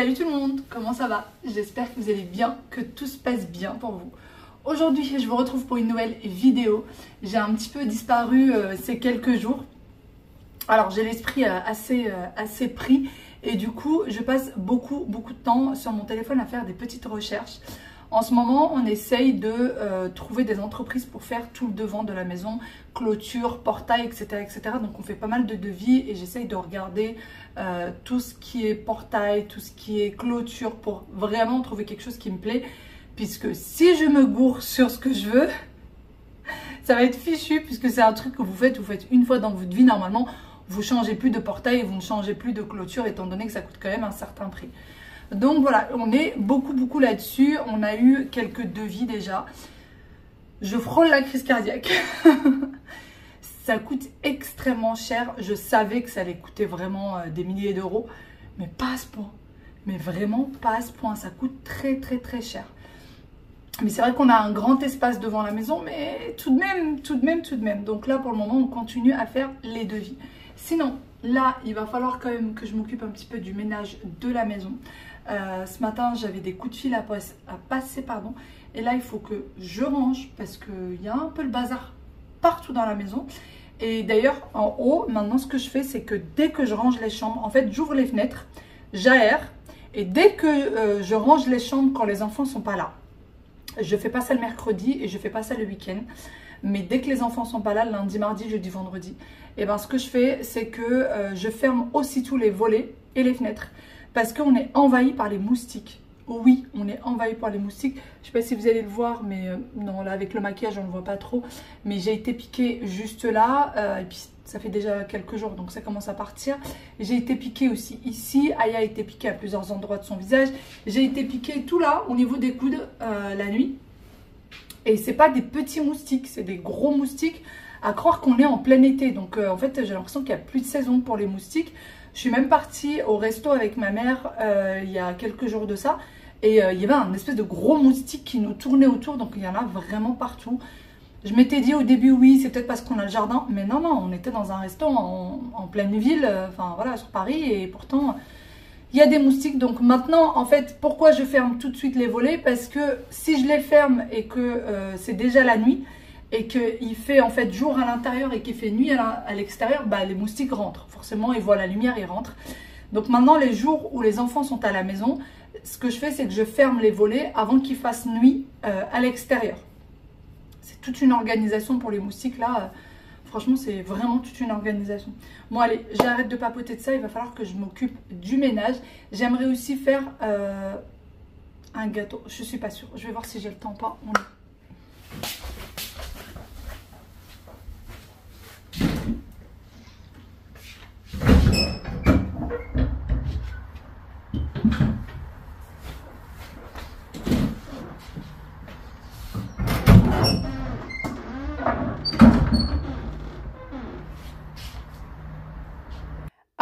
Salut tout le monde, comment ça va? J'espère que vous allez bien, que tout se passe bien pour vous. Aujourd'hui, je vous retrouve pour une nouvelle vidéo. J'ai un petit peu disparu ces quelques jours. Alors, j'ai l'esprit assez pris et du coup, je passe beaucoup de temps sur mon téléphone à faire des petites recherches. En ce moment, on essaye de trouver des entreprises pour faire tout le devant de la maison, clôture, portail, etc. etc. Donc, on fait pas mal de devis et j'essaye de regarder tout ce qui est portail, tout ce qui est clôture pour vraiment trouver quelque chose qui me plaît. Puisque si je me gourre sur ce que je veux, ça va être fichu puisque c'est un truc que vous faites une fois dans votre vie normalement. Vous ne changez plus de portail et vous ne changez plus de clôture étant donné que ça coûte quand même un certain prix. Donc voilà, on est beaucoup là-dessus. On a eu quelques devis déjà. Je frôle la crise cardiaque. Ça coûte extrêmement cher. Je savais que ça allait coûter vraiment des milliers d'euros. Mais pas à ce point. Mais vraiment pas à ce point. Ça coûte très cher. Mais c'est vrai qu'on a un grand espace devant la maison. Mais tout de même. Donc là, pour le moment, on continue à faire les devis. Sinon, là, il va falloir quand même que je m'occupe un petit peu du ménage de la maison. Ce matin, j'avais des coups de fil à passer. Et là, il faut que je range parce qu'il y a un peu le bazar partout dans la maison. Et d'ailleurs, en haut, maintenant, ce que je fais, c'est que dès que je range les chambres, en fait, j'ouvre les fenêtres, j'aère. Et dès que je range les chambres quand les enfants ne sont pas là, je ne fais pas ça le mercredi et je ne fais pas ça le week-end. Mais dès que les enfants ne sont pas là, lundi, mardi, jeudi, vendredi, et ben, ce que je fais, c'est que je ferme aussitôt les volets et les fenêtres. Parce qu'on est envahi par les moustiques. Oui, on est envahi par les moustiques. Je ne sais pas si vous allez le voir, mais non, là, avec le maquillage, on ne le voit pas trop. Mais j'ai été piquée juste là. Et puis, ça fait déjà quelques jours, donc ça commence à partir. J'ai été piquée aussi ici. Aya a été piquée à plusieurs endroits de son visage. J'ai été piquée tout là, au niveau des coudes, la nuit. Et ce n'est pas des petits moustiques, c'est des gros moustiques. À croire qu'on est en plein été. Donc, en fait, j'ai l'impression qu'il n'y a plus de saison pour les moustiques. Je suis même partie au resto avec ma mère il y a quelques jours de ça. Et il y avait un espèce de gros moustique qui nous tournait autour. Donc il y en a vraiment partout. Je m'étais dit au début, oui, c'est peut-être parce qu'on a le jardin. Mais non, on était dans un resto en pleine ville, enfin voilà, sur Paris. Et pourtant, il y a des moustiques. Donc maintenant, en fait, pourquoi je ferme tout de suite les volets? Parce que si je les ferme et que c'est déjà la nuit, et qu'il fait en fait jour à l'intérieur et qu'il fait nuit à l'extérieur, bah, les moustiques rentrent. Forcément, ils voient la lumière, ils rentrent. Donc maintenant, les jours où les enfants sont à la maison, ce que je fais, c'est que je ferme les volets avant qu'il fasse nuit à l'extérieur. C'est toute une organisation pour les moustiques là. Franchement, c'est vraiment toute une organisation. Bon, allez, j'arrête de papoter de ça. Il va falloir que je m'occupe du ménage. J'aimerais aussi faire un gâteau. Je suis pas sûre. Je vais voir si j'ai le temps ou pas.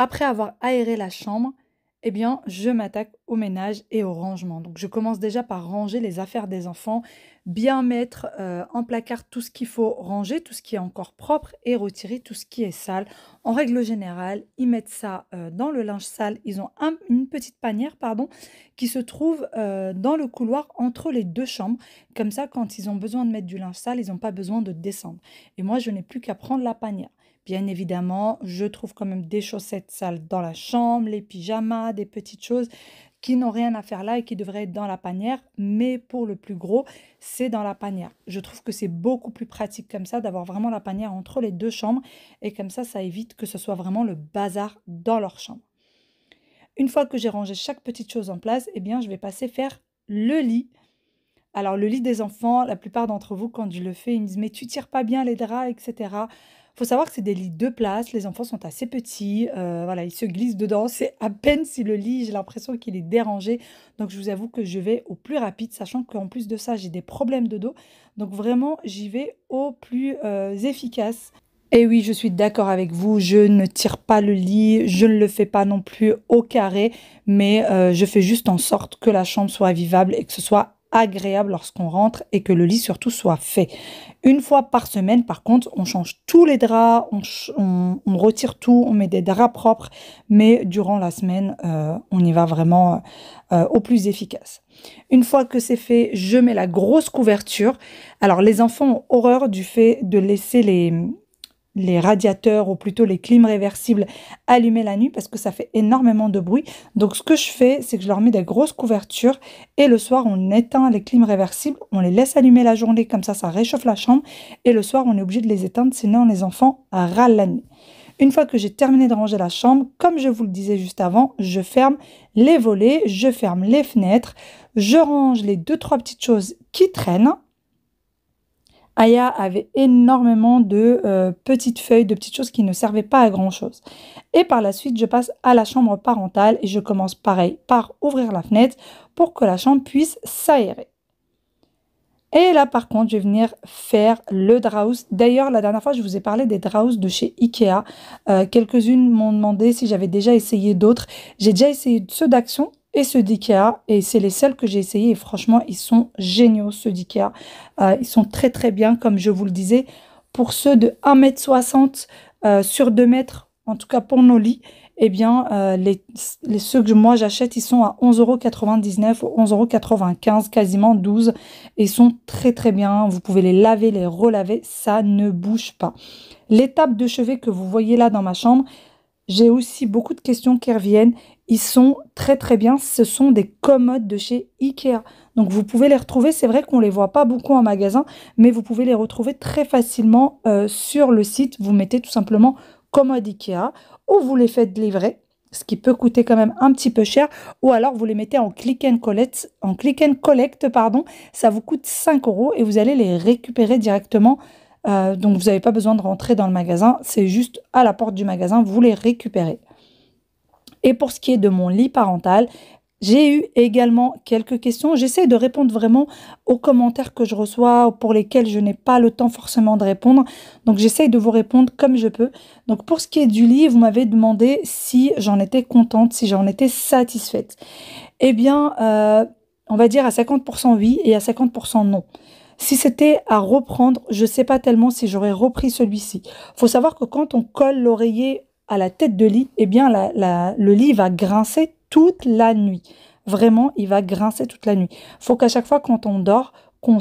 Après avoir aéré la chambre, eh bien, je m'attaque au ménage et au rangement. Donc, je commence déjà par ranger les affaires des enfants, bien mettre en placard tout ce qu'il faut ranger, tout ce qui est encore propre et retirer tout ce qui est sale. En règle générale, ils mettent ça dans le linge sale. Ils ont une petite panière, qui se trouve dans le couloir entre les deux chambres. Comme ça, quand ils ont besoin de mettre du linge sale, ils n'ont pas besoin de descendre. Et moi, je n'ai plus qu'à prendre la panière. Bien évidemment, je trouve quand même des chaussettes sales dans la chambre, les pyjamas, des petites choses qui n'ont rien à faire là et qui devraient être dans la panière. Mais pour le plus gros, c'est dans la panière. Je trouve que c'est beaucoup plus pratique comme ça, d'avoir vraiment la panière entre les deux chambres. Et comme ça évite que ce soit vraiment le bazar dans leur chambre. Une fois que j'ai rangé chaque petite chose en place, eh bien, je vais passer faire le lit. Alors, le lit des enfants, la plupart d'entre vous, quand je le fais, ils me disent « Mais tu tires pas bien les draps, etc. » Il faut savoir que c'est des lits 2 places, les enfants sont assez petits, voilà, ils se glissent dedans, c'est à peine si le lit, j'ai l'impression qu'il est dérangé. Donc je vous avoue que je vais au plus rapide, sachant qu'en plus de ça, j'ai des problèmes de dos. Donc vraiment, j'y vais au plus efficace. Et oui, je suis d'accord avec vous, je ne tire pas le lit, je ne le fais pas non plus au carré, mais je fais juste en sorte que la chambre soit vivable et que ce soit agréable lorsqu'on rentre et que le lit surtout soit fait. Une fois par semaine, par contre, on change tous les draps, on retire tout, on met des draps propres, mais durant la semaine, on y va vraiment au plus efficace. Une fois que c'est fait, je mets la grosse couverture. Alors, les enfants ont horreur du fait de laisser les radiateurs ou plutôt les clims réversibles allumés la nuit parce que ça fait énormément de bruit. Donc, ce que je fais, c'est que je leur mets des grosses couvertures et le soir, on éteint les clims réversibles, on les laisse allumer la journée, comme ça réchauffe la chambre et le soir, on est obligé de les éteindre, sinon les enfants râlent la nuit. Une fois que j'ai terminé de ranger la chambre, comme je vous le disais juste avant, je ferme les volets, je ferme les fenêtres, je range les 2-3 petites choses qui traînent. Aya avait énormément de petites feuilles, de petites choses qui ne servaient pas à grand chose. Et par la suite, je passe à la chambre parentale et je commence pareil par ouvrir la fenêtre pour que la chambre puisse s'aérer. Et là, par contre, je vais venir faire le draus. D'ailleurs, la dernière fois, je vous ai parlé des draus de chez Ikea. Quelques-unes m'ont demandé si j'avais déjà essayé d'autres. J'ai déjà essayé ceux d'Action et ceux d'Ikea. Et c'est les seuls que j'ai essayés. Et franchement, ils sont géniaux, ceux d'Ikea. Ils sont très, très bien, comme je vous le disais. Pour ceux de 1,60 m sur 2 mètres, en tout cas pour nos lits, eh bien, ceux que moi j'achète, ils sont à 11,99 € ou 11,95 €, quasiment 12 €. Ils sont très très bien. Vous pouvez les laver, les relaver, ça ne bouge pas. Les tables de chevet que vous voyez là dans ma chambre, j'ai aussi beaucoup de questions qui reviennent. Ils sont très très bien. Ce sont des commodes de chez Ikea. Donc vous pouvez les retrouver. C'est vrai qu'on ne les voit pas beaucoup en magasin, mais vous pouvez les retrouver très facilement sur le site. Vous mettez tout simplement commode Ikea ou vous les faites livrer, ce qui peut coûter quand même un petit peu cher, ou alors vous les mettez en click and collect, pardon, ça vous coûte 5 € et vous allez les récupérer directement. Donc vous n'avez pas besoin de rentrer dans le magasin, c'est juste à la porte du magasin, vous les récupérez. Et pour ce qui est de mon lit parental, j'ai eu également quelques questions. J'essaie de répondre vraiment aux commentaires que je reçois, pour lesquels je n'ai pas le temps forcément de répondre. Donc, j'essaie de vous répondre comme je peux. Donc, pour ce qui est du lit, vous m'avez demandé si j'en étais contente, si j'en étais satisfaite. Eh bien, on va dire à 50% oui et à 50% non. Si c'était à reprendre, je ne sais pas tellement si j'aurais repris celui-ci. Il faut savoir que quand on colle l'oreiller à la tête de lit, eh bien, le lit va grincer toute la nuit. Vraiment, il va grincer toute la nuit. Il faut qu'à chaque fois quand on dort, qu'on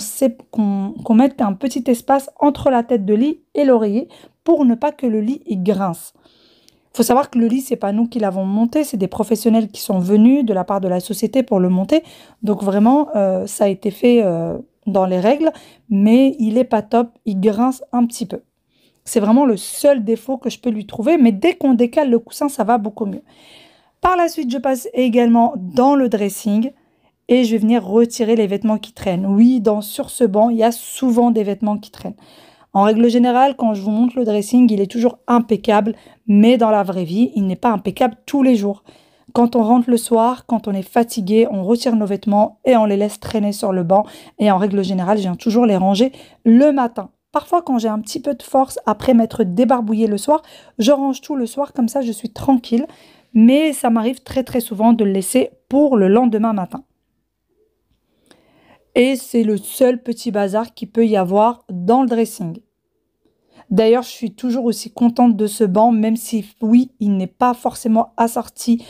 mette un petit espace entre la tête de lit et l'oreiller pour ne pas que le lit il grince. Il faut savoir que le lit, c'est pas nous qui l'avons monté, c'est des professionnels qui sont venus de la part de la société pour le monter. Donc vraiment, ça a été fait dans les règles, mais il est pas top, il grince un petit peu. C'est vraiment le seul défaut que je peux lui trouver, mais dès qu'on décale le coussin, ça va beaucoup mieux. Par la suite, je passe également dans le dressing et je vais venir retirer les vêtements qui traînent. Oui, sur ce banc, il y a souvent des vêtements qui traînent. En règle générale, quand je vous montre le dressing, il est toujours impeccable, mais dans la vraie vie, il n'est pas impeccable tous les jours. Quand on rentre le soir, quand on est fatigué, on retire nos vêtements et on les laisse traîner sur le banc. Et en règle générale, je viens toujours les ranger le matin. Parfois, quand j'ai un petit peu de force, après m'être débarbouillé le soir, je range tout le soir, comme ça je suis tranquille. Mais ça m'arrive très très souvent de le laisser pour le lendemain matin. Et c'est le seul petit bazar qu'il peut y avoir dans le dressing. D'ailleurs, je suis toujours aussi contente de ce banc, même si oui, il n'est pas forcément assorti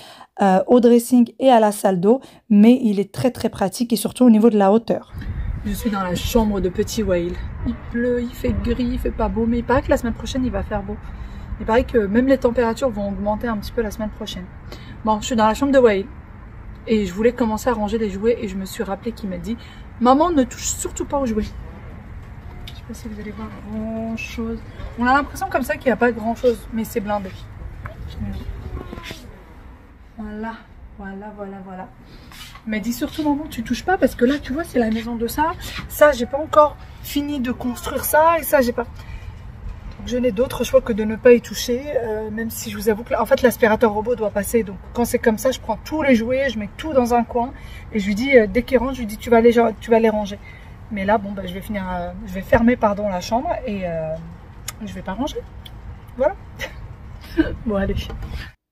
au dressing et à la salle d'eau, mais il est très très pratique et surtout au niveau de la hauteur. Je suis dans la chambre de petit Wael. Il pleut, il fait gris, il fait pas beau, mais il paraît que la semaine prochaine il va faire beau. Il paraît que même les températures vont augmenter un petit peu la semaine prochaine. Bon, je suis dans la chambre de Wael et je voulais commencer à ranger les jouets et je me suis rappelé qu'il m'a dit « Maman, ne touche surtout pas aux jouets ». Je sais pas si vous allez voir grand chose. On a l'impression comme ça qu'il n'y a pas grand chose, mais c'est blindé. Voilà, voilà, voilà, voilà. Il m'a dit surtout maman, tu touches pas parce que là, tu vois, c'est la maison de ça. Ça, j'ai pas encore fini de construire ça et ça, j'ai pas... Je n'ai d'autre choix que de ne pas y toucher, même si je vous avoue que en fait l'aspirateur robot doit passer. Donc quand c'est comme ça, je prends tous les jouets, je mets tout dans un coin et je lui dis dès qu'il rentre, je lui dis tu vas les ranger. Mais là bon bah, je vais fermer pardon la chambre et je vais pas ranger. Voilà. Bon allez.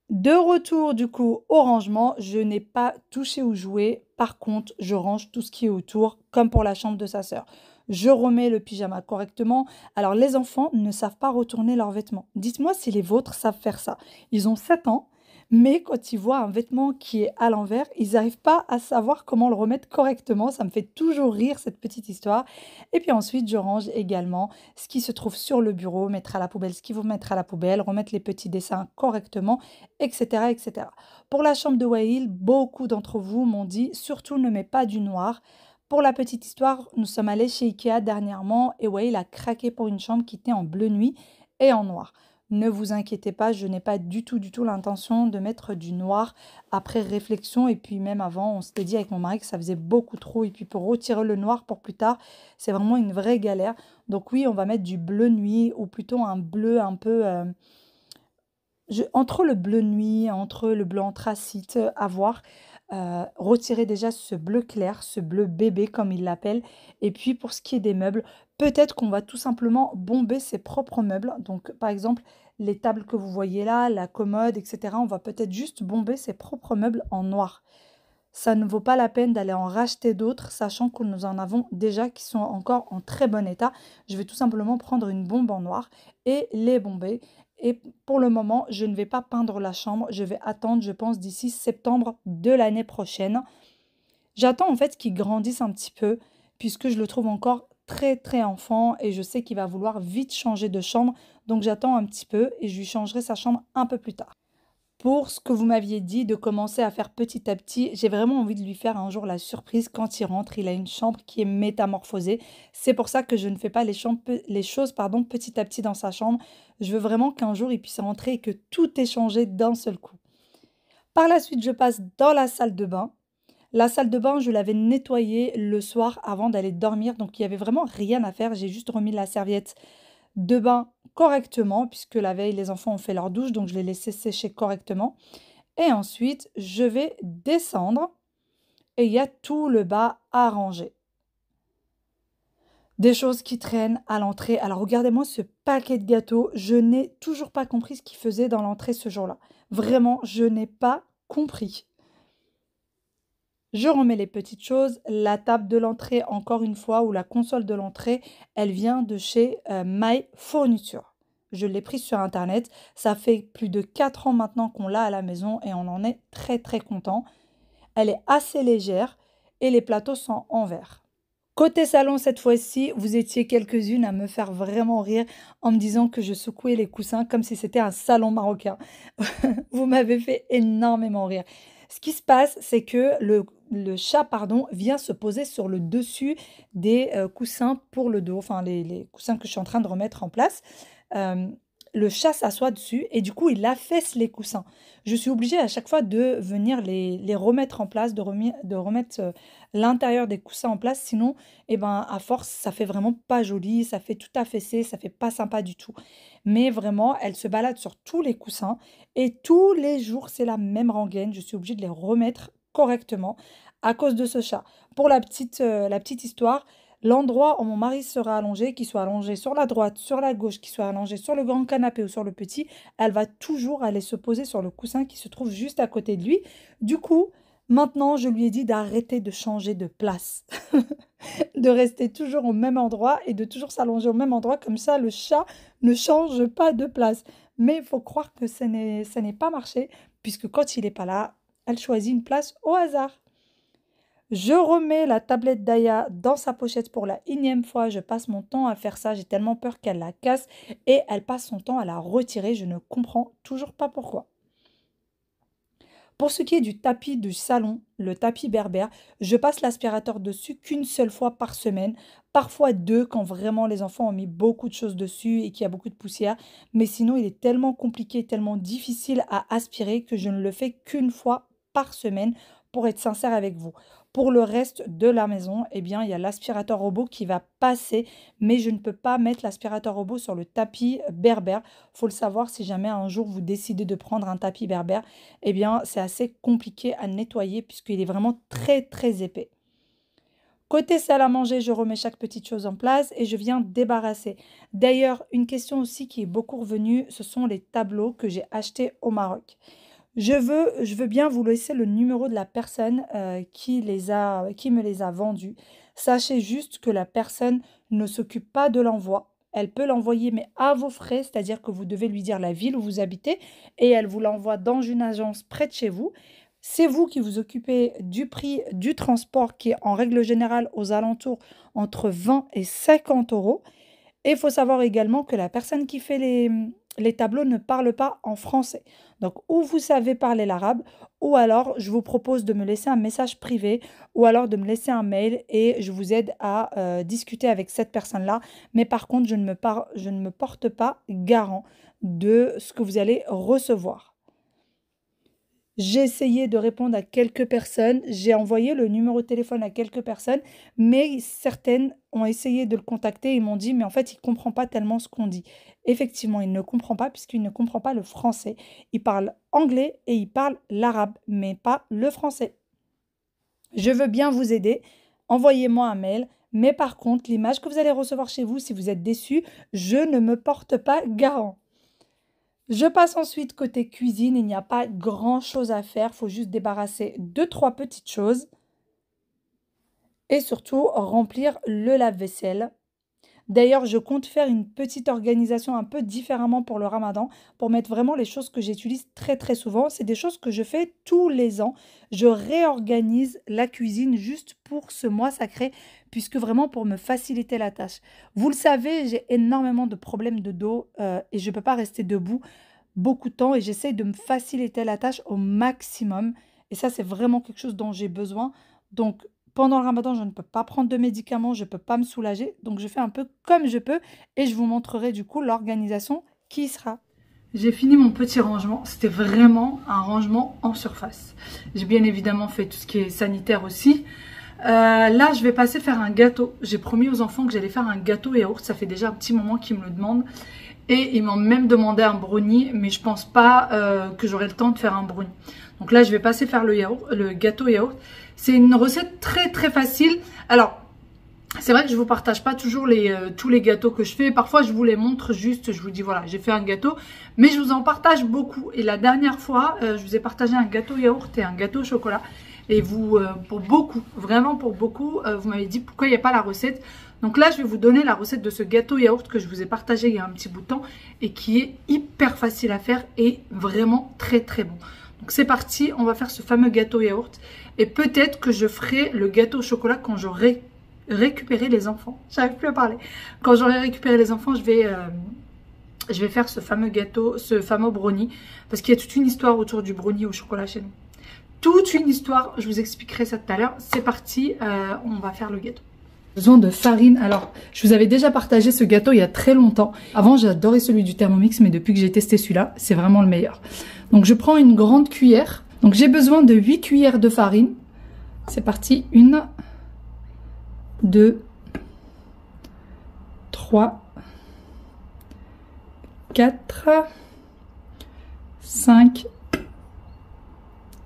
De retour du coup au rangement, je n'ai pas touché ou joué. Par contre, je range tout ce qui est autour, comme pour la chambre de sa sœur. Je remets le pyjama correctement. Alors les enfants ne savent pas retourner leurs vêtements. Dites-moi si les vôtres savent faire ça. Ils ont 7 ans, mais quand ils voient un vêtement qui est à l'envers, ils n'arrivent pas à savoir comment le remettre correctement. Ça me fait toujours rire cette petite histoire. Et puis ensuite, je range également ce qui se trouve sur le bureau, mettre à la poubelle ce qu'il faut mettre à la poubelle, remettre les petits dessins correctement, etc., etc. Pour la chambre de Wael, beaucoup d'entre vous m'ont dit surtout ne mets pas du noir. Pour la petite histoire, nous sommes allés chez Ikea dernièrement et Wael a craqué pour une chambre qui était en bleu nuit et en noir. Ne vous inquiétez pas, je n'ai pas du tout l'intention de mettre du noir après réflexion. Et puis même avant, on s'était dit avec mon mari que ça faisait beaucoup trop. Et puis pour retirer le noir pour plus tard, c'est vraiment une vraie galère. Donc oui, on va mettre du bleu nuit ou plutôt un bleu un peu... entre le bleu nuit, entre le bleu anthracite, à voir. Retirer déjà ce bleu clair, ce bleu bébé comme il l'appelle. Et puis pour ce qui est des meubles, peut-être qu'on va tout simplement bomber ses propres meubles. Donc par exemple, les tables que vous voyez là, la commode, etc. On va peut-être juste bomber ses propres meubles en noir. Ça ne vaut pas la peine d'aller en racheter d'autres, sachant que nous en avons déjà qui sont encore en très bon état. Je vais tout simplement prendre une bombe en noir et les bomber. Et pour le moment, je ne vais pas peindre la chambre. Je vais attendre, je pense, d'ici septembre de l'année prochaine. J'attends en fait qu'il grandisse un petit peu, puisque je le trouve encore très très enfant et je sais qu'il va vouloir vite changer de chambre. Donc j'attends un petit peu et je lui changerai sa chambre un peu plus tard. Pour ce que vous m'aviez dit de commencer à faire petit à petit, j'ai vraiment envie de lui faire un jour la surprise quand il rentre. Il a une chambre qui est métamorphosée. C'est pour ça que je ne fais pas les choses petit à petit dans sa chambre. Je veux vraiment qu'un jour il puisse rentrer et que tout ait changé d'un seul coup. Par la suite, je passe dans la salle de bain. La salle de bain, je l'avais nettoyée le soir avant d'aller dormir, donc il n'y avait vraiment rien à faire. J'ai juste remis la serviette de bain correctement, puisque la veille, les enfants ont fait leur douche, donc je l'ai laissé sécher correctement. Et ensuite, je vais descendre et il y a tout le bas à ranger. Des choses qui traînent à l'entrée. Alors regardez-moi ce paquet de gâteaux. Je n'ai toujours pas compris ce qu'il faisait dans l'entrée ce jour-là. Vraiment, je n'ai pas compris. Je remets les petites choses. La table de l'entrée, encore une fois, ou la console de l'entrée, elle vient de chez My Fourniture. Je l'ai prise sur Internet. Ça fait plus de 4 ans maintenant qu'on l'a à la maison et on en est très très content. Elle est assez légère et les plateaux sont en verre. Côté salon, cette fois-ci, vous étiez quelques-unes à me faire vraiment rire en me disant que je secouais les coussins comme si c'était un salon marocain. Vous m'avez fait énormément rire. Ce qui se passe, c'est que le chat vient se poser sur le dessus des coussins pour le dos, enfin les coussins que je suis en train de remettre en place. Euh, le chat s'assoit dessus et du coup, il affaisse les coussins. Je suis obligée à chaque fois de venir les remettre en place, de remettre l'intérieur des coussins en place. Sinon, eh ben, à force, ça fait vraiment pas joli, ça fait tout affaissé, ça fait pas sympa du tout. Mais vraiment, elle se balade sur tous les coussins et tous les jours, c'est la même rengaine. Je suis obligée de les remettre correctement à cause de ce chat. Pour la petite histoire, l'endroit où mon mari sera allongé, qu'il soit allongé sur la droite, sur la gauche, qu'il soit allongé sur le grand canapé ou sur le petit, elle va toujours aller se poser sur le coussin qui se trouve juste à côté de lui. Du coup, maintenant, je lui ai dit d'arrêter de changer de place, de rester toujours au même endroit et de toujours s'allonger au même endroit. Comme ça, le chat ne change pas de place. Mais il faut croire que ça n'est pas marché, puisque quand il n'est pas là, elle choisit une place au hasard. Je remets la tablette d'Aya dans sa pochette pour la énième fois. Je passe mon temps à faire ça. J'ai tellement peur qu'elle la casse et elle passe son temps à la retirer. Je ne comprends toujours pas pourquoi. Pour ce qui est du tapis du salon, le tapis berbère, je passe l'aspirateur dessus qu'une seule fois par semaine, parfois deux quand vraiment les enfants ont mis beaucoup de choses dessus et qu'il y a beaucoup de poussière. Mais sinon, il est tellement compliqué, tellement difficile à aspirer que je ne le fais qu'une fois par semaine pour être sincère avec vous. Pour le reste de la maison, eh bien, il y a l'aspirateur robot qui va passer, mais je ne peux pas mettre l'aspirateur robot sur le tapis berbère. Il faut le savoir, si jamais un jour vous décidez de prendre un tapis berbère, eh bien, c'est assez compliqué à nettoyer puisqu'il est vraiment très, très épais. Côté salle à manger, je remets chaque petite chose en place et je viens débarrasser. D'ailleurs, une question aussi qui est beaucoup revenue, ce sont les tableaux que j'ai achetés au Maroc. Je veux bien vous laisser le numéro de la personne qui me les a vendus. Sachez juste que la personne ne s'occupe pas de l'envoi. Elle peut l'envoyer, mais à vos frais, c'est-à-dire que vous devez lui dire la ville où vous habitez et elle vous l'envoie dans une agence près de chez vous. C'est vous qui vous occupez du prix du transport qui est en règle générale aux alentours entre 20 et 50 euros. Et il faut savoir également que la personne qui fait les tableaux ne parle pas en français. Donc, ou vous savez parler l'arabe, ou alors je vous propose de me laisser un message privé, ou alors de me laisser un mail et je vous aide à discuter avec cette personne-là. Mais par contre, je ne me porte pas garant de ce que vous allez recevoir. J'ai essayé de répondre à quelques personnes, j'ai envoyé le numéro de téléphone à quelques personnes, mais certaines ont essayé de le contacter et m'ont dit « mais en fait, il ne comprend pas tellement ce qu'on dit ». Effectivement, il ne comprend pas puisqu'il ne comprend pas le français. Il parle anglais et il parle l'arabe, mais pas le français. Je veux bien vous aider, envoyez-moi un mail, mais par contre, l'image que vous allez recevoir chez vous, si vous êtes déçu, je ne me porte pas garant. Je passe ensuite côté cuisine, il n'y a pas grand chose à faire, il faut juste débarrasser 2-3 petites choses et surtout remplir le lave-vaisselle. D'ailleurs, je compte faire une petite organisation un peu différemment pour le ramadan, pour mettre vraiment les choses que j'utilise très souvent. C'est des choses que je fais tous les ans. Je réorganise la cuisine juste pour ce mois sacré, puisque vraiment pour me faciliter la tâche. Vous le savez, j'ai énormément de problèmes de dos et je ne peux pas rester debout beaucoup de temps et j'essaie de me faciliter la tâche au maximum. Et ça, c'est vraiment quelque chose dont j'ai besoin. Donc, pendant le ramadan, je ne peux pas prendre de médicaments, je ne peux pas me soulager. Donc, je fais un peu comme je peux et je vous montrerai du coup l'organisation qui y sera. J'ai fini mon petit rangement. C'était vraiment un rangement en surface. J'ai bien évidemment fait tout ce qui est sanitaire aussi. Là, je vais passer faire un gâteau. J'ai promis aux enfants que j'allais faire un gâteau yaourt. Ça fait déjà un petit moment qu'ils me le demandent. Et ils m'ont même demandé un brownie, mais je pense pas que j'aurai le temps de faire un brownie. Donc là, je vais passer faire le gâteau yaourt. C'est une recette très facile. Alors, c'est vrai que je vous partage pas toujours tous les gâteaux que je fais. Parfois, je vous les montre juste, je vous dis voilà, j'ai fait un gâteau. Mais je vous en partage beaucoup. Et la dernière fois, je vous ai partagé un gâteau yaourt et un gâteau au chocolat. Et vous, pour beaucoup, vraiment pour beaucoup, vous m'avez dit pourquoi il n'y a pas la recette. Donc là, je vais vous donner la recette de ce gâteau yaourt que je vous ai partagé il y a un petit bout de temps et qui est hyper facile à faire et vraiment très bon. Donc c'est parti, on va faire ce fameux gâteau yaourt et peut-être que je ferai le gâteau au chocolat quand j'aurai récupéré les enfants. J'arrive plus à parler. Quand j'aurai récupéré les enfants, je vais faire ce fameux gâteau, ce fameux brownie parce qu'il y a toute une histoire autour du brownie au chocolat chez nous. Toute une histoire, je vous expliquerai ça tout à l'heure. C'est parti, on va faire le gâteau. Besoin de farine. Alors, je vous avais déjà partagé ce gâteau il y a très longtemps. Avant, j'adorais celui du Thermomix, mais depuis que j'ai testé celui-là, c'est vraiment le meilleur. Donc, je prends une grande cuillère. Donc, j'ai besoin de 8 cuillères de farine. C'est parti. 1, 2, 3, 4, 5,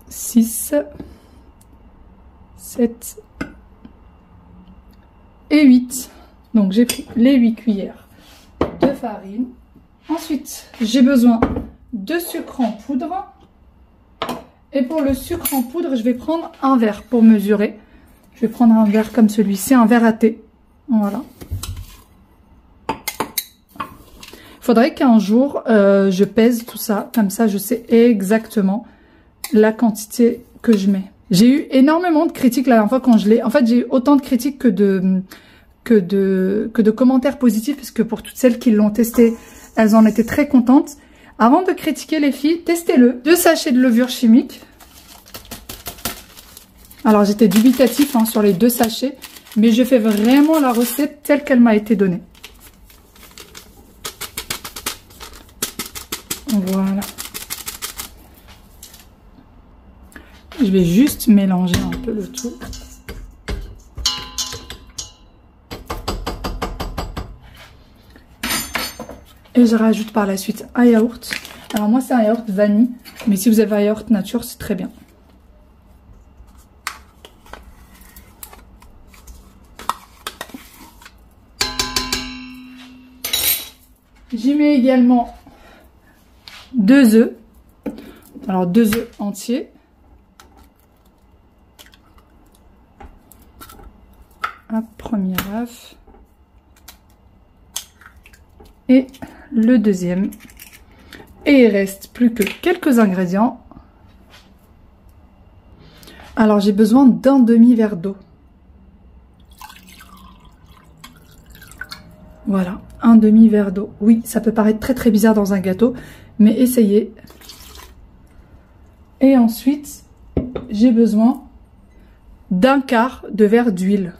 6, 7 et 8. Donc j'ai pris les 8 cuillères de farine. Ensuite, j'ai besoin de sucre en poudre. Et pour le sucre en poudre, je vais prendre un verre pour mesurer. Je vais prendre un verre comme celui-ci, un verre à thé. Voilà. Il faudrait qu'un jour, je pèse tout ça. Comme ça, je sais exactement la quantité que je mets. J'ai eu énormément de critiques la dernière fois quand je l'ai... En fait, j'ai eu autant de critiques que de commentaires positifs, parce que pour toutes celles qui l'ont testé, elles en étaient très contentes. Avant de critiquer les filles, testez-le. 2 sachets de levure chimique. Alors, j'étais dubitatif sur les 2 sachets, mais je fais vraiment la recette telle qu'elle m'a été donnée. Voilà. Je vais juste mélanger un peu le tout. Et je rajoute par la suite un yaourt. Alors moi c'est un yaourt vanille, mais si vous avez un yaourt nature, c'est très bien. J'y mets également 2 œufs. Alors 2 œufs entiers. Un premier œuf. Et le deuxième. Et il reste plus que quelques ingrédients. Alors j'ai besoin d'un demi-verre d'eau. Voilà, un demi-verre d'eau. Oui, ça peut paraître très très bizarre dans un gâteau, mais essayez. Et ensuite, j'ai besoin d'un quart de verre d'huile.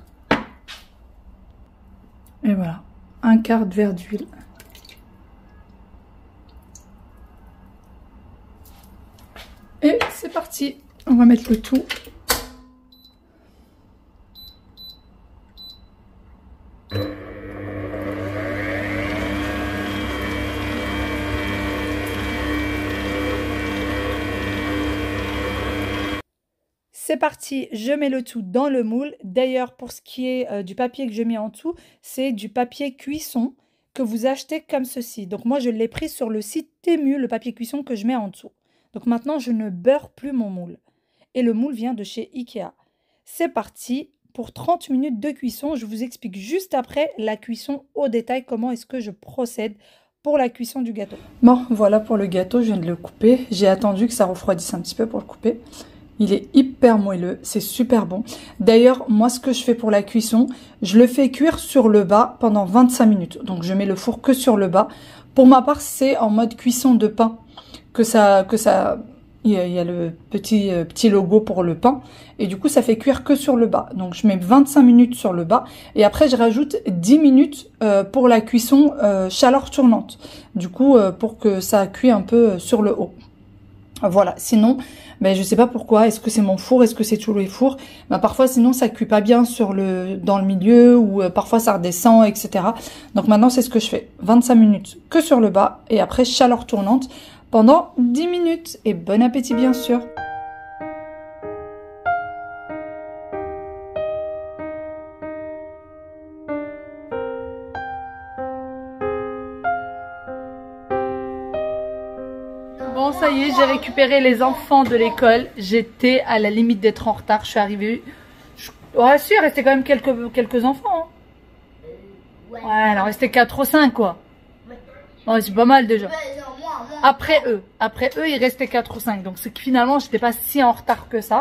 Et voilà, un quart de verre d'huile. Et c'est parti, on va mettre le tout. C'est parti, je mets le tout dans le moule. D'ailleurs, pour ce qui est du papier que je mets en dessous, c'est du papier cuisson que vous achetez comme ceci. Donc moi, je l'ai pris sur le site Temu, le papier cuisson que je mets en dessous. Donc maintenant, je ne beurre plus mon moule. Et le moule vient de chez Ikea. C'est parti pour 30 minutes de cuisson. Je vous explique juste après la cuisson au détail, comment est-ce que je procède pour la cuisson du gâteau. Bon, voilà pour le gâteau, je viens de le couper. J'ai attendu que ça refroidisse un petit peu pour le couper. Il est hyper moelleux, c'est super bon. D'ailleurs, moi, ce que je fais pour la cuisson, je le fais cuire sur le bas pendant 25 minutes. Donc, je mets le four que sur le bas. Pour ma part, c'est en mode cuisson de pain il y a le petit logo pour le pain. Et du coup, ça fait cuire que sur le bas. Donc, je mets 25 minutes sur le bas. Et après, je rajoute 10 minutes pour la cuisson chaleur tournante. Du coup, pour que ça cuise un peu sur le haut. Voilà, sinon, ben, je sais pas pourquoi, est-ce que c'est mon four, est-ce que c'est tous les fours, ben, parfois sinon ça cuit pas bien dans le milieu ou parfois ça redescend, etc. Donc maintenant c'est ce que je fais, 25 minutes que sur le bas et après chaleur tournante pendant 10 minutes et bon appétit bien sûr. Bon, ça y est, j'ai récupéré les enfants de l'école. J'étais à la limite d'être en retard. Je suis arrivée. Ouais, si, il restait quand même quelques enfants. Hein. Ouais, il en restait 4 ou 5, quoi. Ouais, c'est pas mal déjà. Après eux, il restait 4 ou 5. Donc, c'est que finalement, j'étais pas si en retard que ça.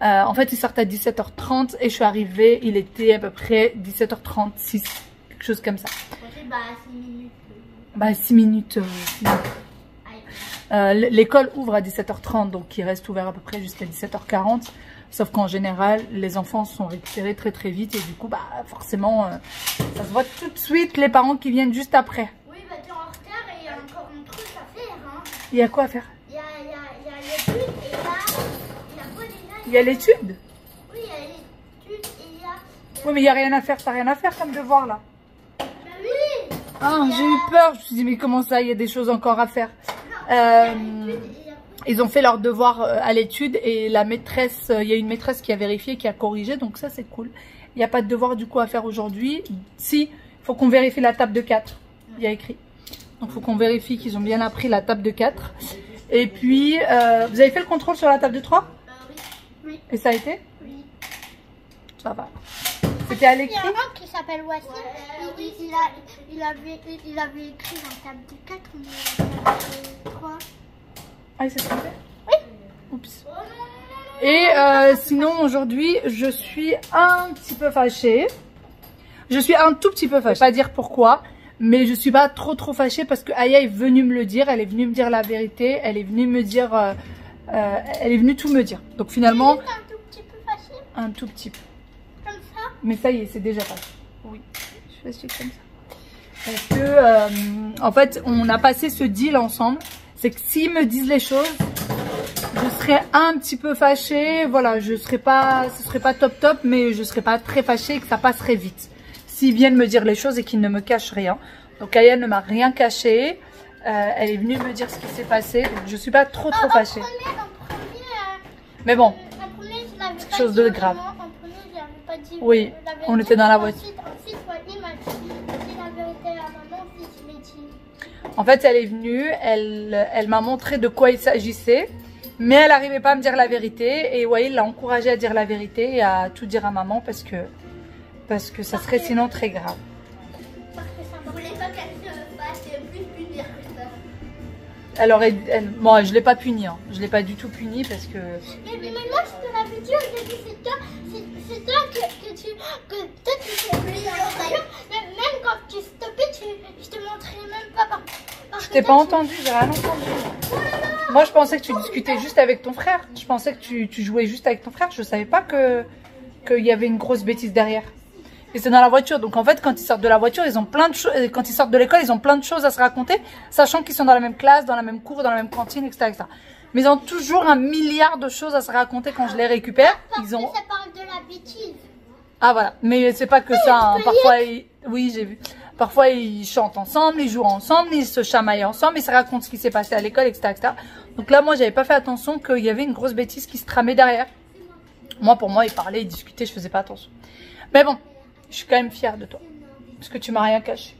En fait, ils sortent à 17h30 et je suis arrivée. Il était à peu près 17h36. Quelque chose comme ça. Bah, 6 minutes. Bah, 6 minutes. L'école ouvre à 17h30, donc il reste ouvert à peu près jusqu'à 17h40. Sauf qu'en général, les enfants sont récupérés très très vite et du coup, bah forcément, ça se voit tout de suite les parents qui viennent juste après. Oui, bah t'es en retard et il y a encore un truc à faire. Hein. Il y a quoi à faire? Il y a l'étude et là, il y a quoi déjà? Il y a l'étude? Oui, il y a l'étude et il y a... Oui, mais il n'y a rien à faire, t'as rien à faire comme devoir là. Bah oui. Ah, j'ai eu peur, je me suis dit, mais comment ça, il y a des choses encore à faire? Ils ont fait leur devoir à l'étude et la maîtresse, il y a une maîtresse qui a vérifié, qui a corrigé, donc ça c'est cool. Il n'y a pas de devoir du coup à faire aujourd'hui. Si, il faut qu'on vérifie la table de 4, il y a écrit. Donc il faut qu'on vérifie qu'ils ont bien appris la table de 4. Et puis, vous avez fait le contrôle sur la table de 3? Oui. Et ça a été? Oui. Ça va. C'était à l'écrit? Il y a un homme qui s'appelle Wassim, il avait écrit dans table de 4, on est à table de 3. Ah, il s'est trompé? Oui. Oups. Et sinon, aujourd'hui, je suis un petit peu fâchée. Je suis un tout petit peu fâchée. Je vais pas dire pourquoi, mais je suis pas trop fâchée parce que Aya est venue me le dire. Elle est venue me dire la vérité. Elle est venue me dire... elle est venue tout me dire. Donc finalement... Un tout petit peu fâchée? Un tout petit peu. Mais ça y est, c'est déjà passé. Oui, je suis comme ça. Parce que, en fait, on a passé ce deal ensemble. C'est que s'ils me disent les choses, je serais un petit peu fâchée. Voilà, ce serait pas top, mais je serais pas très fâchée et que ça passerait vite. S'ils viennent me dire les choses et qu'ils ne me cachent rien. Donc, Aya ne m'a rien caché. Elle est venue me dire ce qui s'est passé. Donc, je suis pas trop fâchée. Mais bon, c'est quelque chose de grave. Oui, on était dans la voiture. En fait, elle est venue, elle m'a montré de quoi il s'agissait. Mais elle n'arrivait pas à me dire la vérité. Et Wael l'a encouragée à dire la vérité et à tout dire à maman parce que ça serait sinon très grave. Parce que ça voulait pas qu'elle se fasse plus punir que ça. Alors, moi, je ne l'ai pas punie. Hein. Je ne l'ai pas du tout punie parce que... Mais moi, je te l'avais dit au début, c'est toi que toi tu fais plus alors d'ailleurs, même quand tu stoppais, je te montrais même pas par Je t'ai pas entendu, j'ai rien entendu. Moi, je pensais que tu discutais juste avec ton frère. Je pensais que tu jouais juste avec ton frère. Je savais pas qu'il y avait une grosse bêtise derrière. Et c'est dans la voiture. Donc, en fait, quand ils sortent de la voiture, ils ont plein de choses. Quand ils sortent de l'école, ils ont plein de choses à se raconter, sachant qu'ils sont dans la même classe, dans la même cour, dans la même cantine, etc., etc. Mais ils ont toujours un milliard de choses à se raconter quand je les récupère. Parce que ça parle de la bêtise. Ah, voilà. Mais c'est pas que ça. Hein. Parfois, oui, j'ai vu. Parfois, ils chantent ensemble, ils jouent ensemble, ils se chamaillent ensemble, ils se racontent ce qui s'est passé à l'école, etc., etc. Donc là, moi, j'avais pas fait attention qu'il y avait une grosse bêtise qui se tramait derrière. Moi, pour moi, ils parlaient, ils discutaient, je faisais pas attention. Mais bon, je suis quand même fière de toi. Parce que tu m'as rien caché.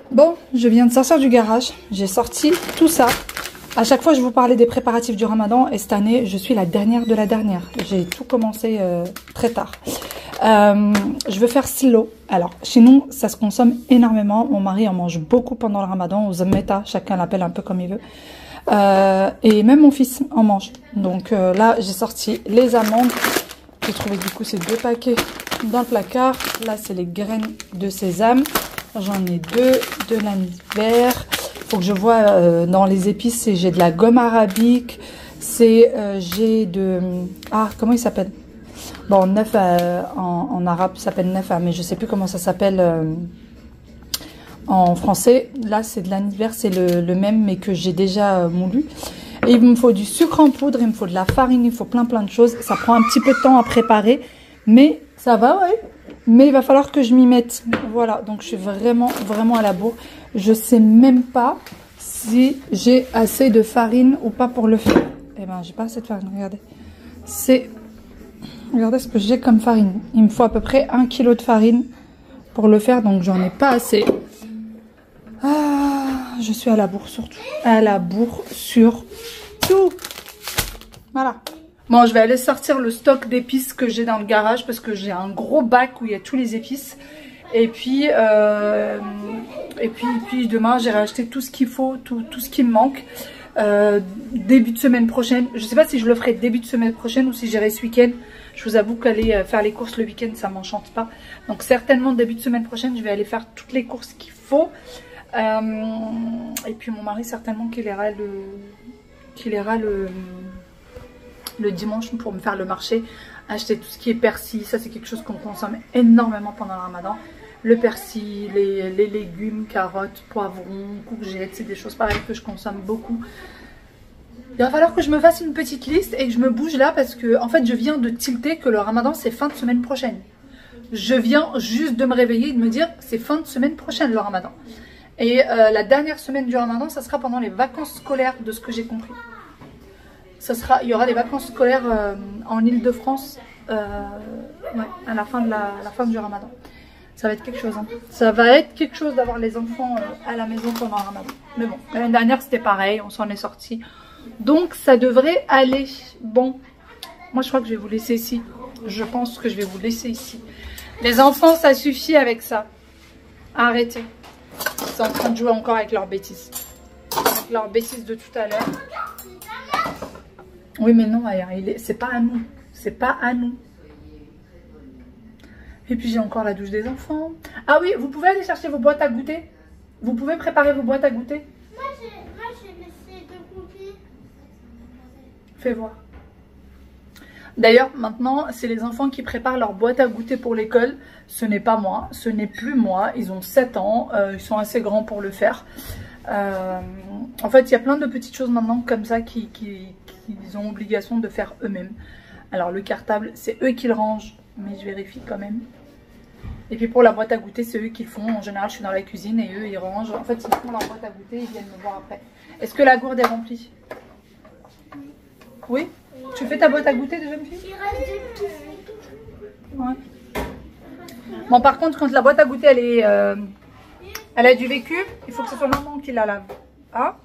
Bon, je viens de sortir du garage. J'ai sorti tout ça. À chaque fois, je vous parlais des préparatifs du Ramadan. Et cette année, je suis la dernière de la dernière. J'ai tout commencé très tard. Je veux faire silo. Alors, chez nous, ça se consomme énormément. Mon mari en mange beaucoup pendant le Ramadan. Aux Zemmeta, chacun l'appelle un peu comme il veut. Et même mon fils en mange. Donc là, j'ai sorti les amandes. J'ai trouvé du coup ces 2 paquets dans le placard. Là, c'est les graines de sésame. J'en ai 2 de l'anis vert. Faut que je vois dans les épices, j'ai de la gomme arabique. J'ai de... Ah, comment il s'appelle? Bon, neuf en arabe, ça s'appelle nefa, mais je sais plus comment ça s'appelle en français. Là, c'est de l'anis vert, c'est le même, mais que j'ai déjà moulu. Et il me faut du sucre en poudre, il me faut de la farine, il me faut plein de choses. Ça prend un petit peu de temps à préparer, mais ça va, ouais. Mais il va falloir que je m'y mette. Voilà, donc je suis vraiment à la bourre. Je sais même pas si j'ai assez de farine ou pas pour le faire. Eh ben, j'ai pas assez de farine, regardez. Regardez ce que j'ai comme farine. Il me faut à peu près 1 kg de farine pour le faire, donc j'en ai pas assez. Ah, je suis à la bourre surtout. À la bourre sur tout. Voilà. Bon, je vais aller sortir le stock d'épices que j'ai dans le garage parce que j'ai un gros bac où il y a tous les épices. Et puis demain, j'irai acheter tout ce qu'il faut, tout ce qui me manque. Début de semaine prochaine. Je sais pas si je le ferai début de semaine prochaine ou si j'irai ce week-end. Je vous avoue qu'aller faire les courses le week-end, ça m'enchante pas. Donc certainement début de semaine prochaine, je vais aller faire toutes les courses qu'il faut. Et puis mon mari certainement qu'il ira le dimanche pour me faire le marché, acheter tout ce qui est persil. Ça c'est quelque chose qu'on consomme énormément pendant le Ramadan. Le persil, les légumes, carottes, poivrons, courgettes, c'est des choses pareilles que je consomme beaucoup. Il va falloir que je me fasse une petite liste et que je me bouge là parce que en fait je viens de tilter que le Ramadan c'est fin de semaine prochaine. Je viens juste de me réveiller et de me dire c'est fin de semaine prochaine le Ramadan. Et la dernière semaine du Ramadan, ça sera pendant les vacances scolaires de ce que j'ai compris. Il y aura des vacances scolaires en Île-de-France ouais, à la fin du Ramadan. Ça va être quelque chose. Hein. Ça va être quelque chose d'avoir les enfants à la maison pendant le Ramadan. Mais bon, l'année dernière c'était pareil, on s'en est sorti. Donc ça devrait aller. Bon, moi je crois que je vais vous laisser ici. Je pense que je vais vous laisser ici. Les enfants, ça suffit avec ça. Arrêtez. Ils sont en train de jouer encore avec leurs bêtises. Avec leurs bêtises de tout à l'heure. Oui mais non, c'est pas à nous. C'est pas à nous. Et puis j'ai encore la douche des enfants. Ah oui, vous pouvez aller chercher vos boîtes à goûter. Vous pouvez préparer vos boîtes à goûter. Moi j'ai laissé 2 cookies. Fais voir. D'ailleurs, maintenant, c'est les enfants qui préparent leur boîte à goûter pour l'école. Ce n'est pas moi, ce n'est plus moi. Ils ont 7 ans, ils sont assez grands pour le faire. En fait, il y a plein de petites choses maintenant comme ça qu'ils ont obligation de faire eux-mêmes. Alors le cartable, c'est eux qui le rangent, mais je vérifie quand même. Et puis pour la boîte à goûter, c'est eux qui le font. En général, je suis dans la cuisine et eux, ils rangent. En fait, ils font leur boîte à goûter, ils viennent me voir après. Est-ce que la gourde est remplie? Oui. Tu fais ta boîte à goûter de jeune fille? Il reste des petits. Ouais. Bon, par contre, quand la boîte à goûter, elle a du vécu, il faut que ce soit maman qui la lave. Ah?